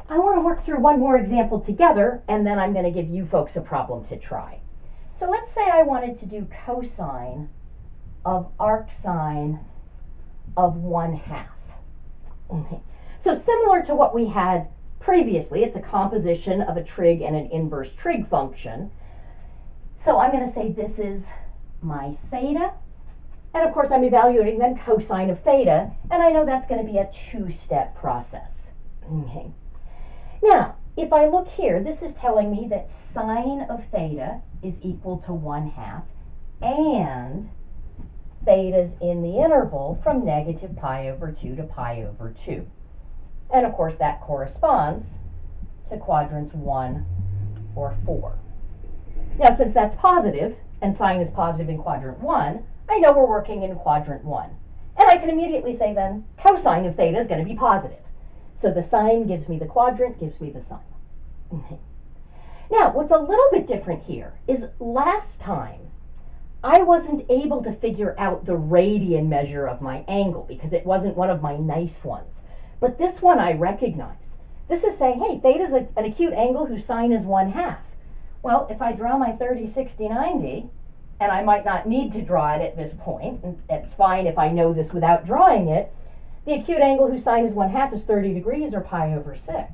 I want to work through one more example together, and then I'm going to give you folks a problem to try. So let's say I wanted to do cosine of arcsine of 1/2. Okay. So similar to what we had previously, it's a composition of a trig and an inverse trig function. So I'm going to say this is my theta, and of course I'm evaluating then cosine of theta, and I know that's going to be a two-step process. Okay. Now, if I look here, this is telling me that sine of theta is equal to 1/2, and theta's in the interval from negative pi over 2 to pi over 2. And of course that corresponds to quadrants 1 or 4. Now, since that's positive, and sine is positive in quadrant 1, I know we're working in quadrant 1. And I can immediately say then, cosine of theta is going to be positive. So the sine gives me the quadrant, gives me the sine. Now, what's a little bit different here is last time, I wasn't able to figure out the radian measure of my angle because it wasn't one of my nice ones. But this one I recognize. This is saying, hey, theta is an acute angle whose sine is 1/2. Well, if I draw my 30, 60, 90, and I might not need to draw it at this point, and it's fine if I know this without drawing it, the acute angle whose sine is 1/2 is 30 degrees or pi over 6.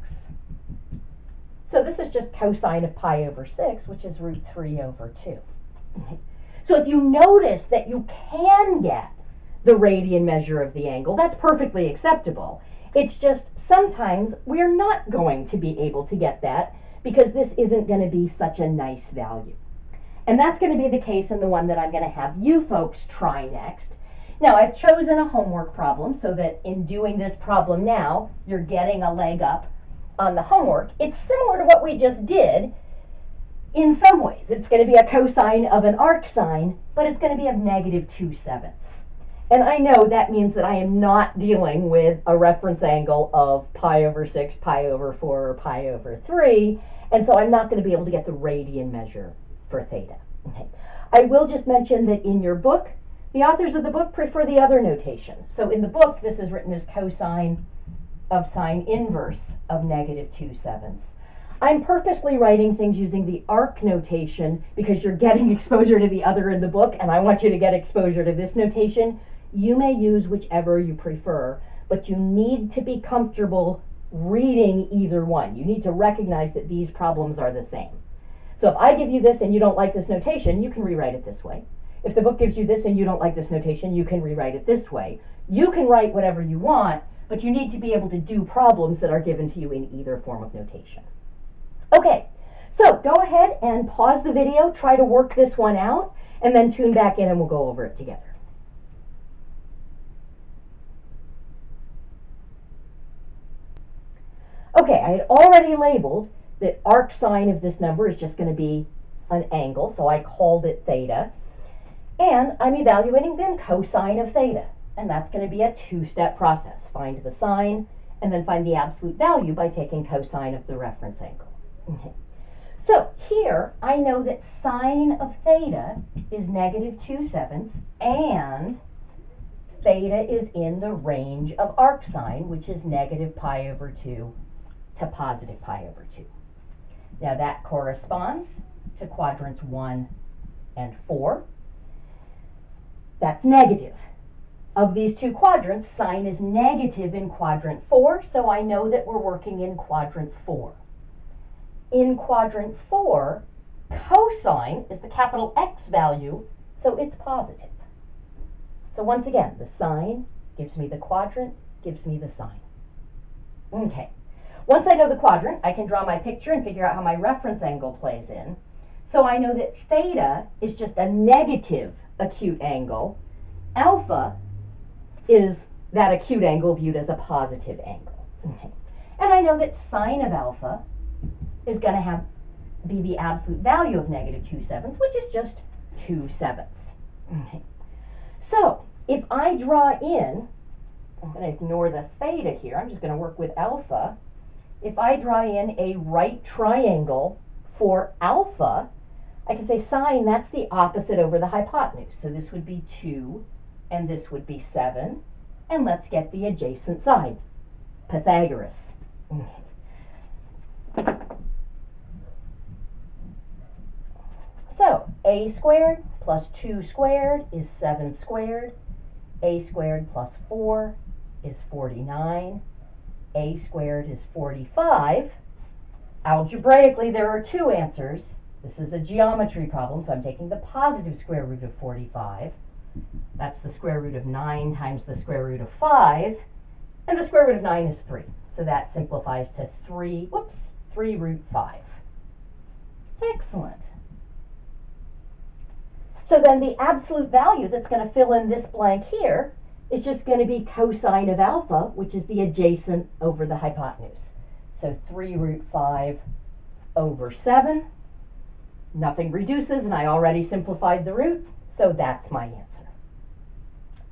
So this is just cosine of pi over 6, which is root 3 over 2. So if you notice that you can get the radian measure of the angle, that's perfectly acceptable. It's just sometimes we're not going to be able to get that because this isn't going to be such a nice value. And that's going to be the case in the one that I'm going to have you folks try next. Now, I've chosen a homework problem so that in doing this problem now, you're getting a leg up on the homework. It's similar to what we just did in some ways. It's going to be a cosine of an arcsine, but it's going to be of -2/7. And I know that means that I am not dealing with a reference angle of pi over 6, pi over 4, or pi over 3, and so I'm not going to be able to get the radian measure for theta. Okay. I will just mention that in your book, the authors of the book prefer the other notation. So in the book, this is written as cosine of sine inverse of -2/7. I'm purposely writing things using the arc notation because you're getting exposure to the other in the book, and I want you to get exposure to this notation. You may use whichever you prefer, but you need to be comfortable reading either one. You need to recognize that these problems are the same. So if I give you this and you don't like this notation, you can rewrite it this way. If the book gives you this and you don't like this notation, you can rewrite it this way. You can write whatever you want, but you need to be able to do problems that are given to you in either form of notation. Okay, so go ahead and pause the video, try to work this one out, and then tune back in and we'll go over it together. Okay, I had already labeled that arcsine of this number is just going to be an angle, so I called it theta. And I'm evaluating then cosine of theta, and that's going to be a two-step process. Find the sine, and then find the absolute value by taking cosine of the reference angle. Okay. So here, I know that sine of theta is -2/7, and theta is in the range of arcsine, which is -pi over 2 to +pi over 2. Now that corresponds to quadrants 1 and 4. That's negative. Of these two quadrants, sine is negative in quadrant 4, so I know that we're working in quadrant 4. In quadrant 4, cosine is the capital X value, so it's positive. So once again, the sine gives me the quadrant, gives me the sine. Okay. Once I know the quadrant, I can draw my picture and figure out how my reference angle plays in. So I know that theta is just a negative acute angle. Alpha is that acute angle viewed as a positive angle. Okay. And I know that sine of alpha is going to be the absolute value of -2/7, which is just 2/7. Okay. So if I draw in, I'm going to ignore the theta here, I'm just going to work with alpha. If I draw in a right triangle for alpha, I can say sine, that's the opposite over the hypotenuse. So this would be 2, and this would be 7. And let's get the adjacent side, Pythagoras. So a squared plus 2 squared is 7 squared. A squared plus 4 is 49. A squared is 45. Algebraically, there are two answers. This is a geometry problem, so I'm taking the positive square root of 45. That's the square root of 9 times the square root of 5. And the square root of 9 is 3. So that simplifies to 3 root 5. Excellent. So then the absolute value that's going to fill in this blank here is just going to be cosine of alpha, which is the adjacent over the hypotenuse. So 3 root 5 over 7. Nothing reduces, and I already simplified the root, so that's my answer.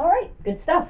All right, good stuff.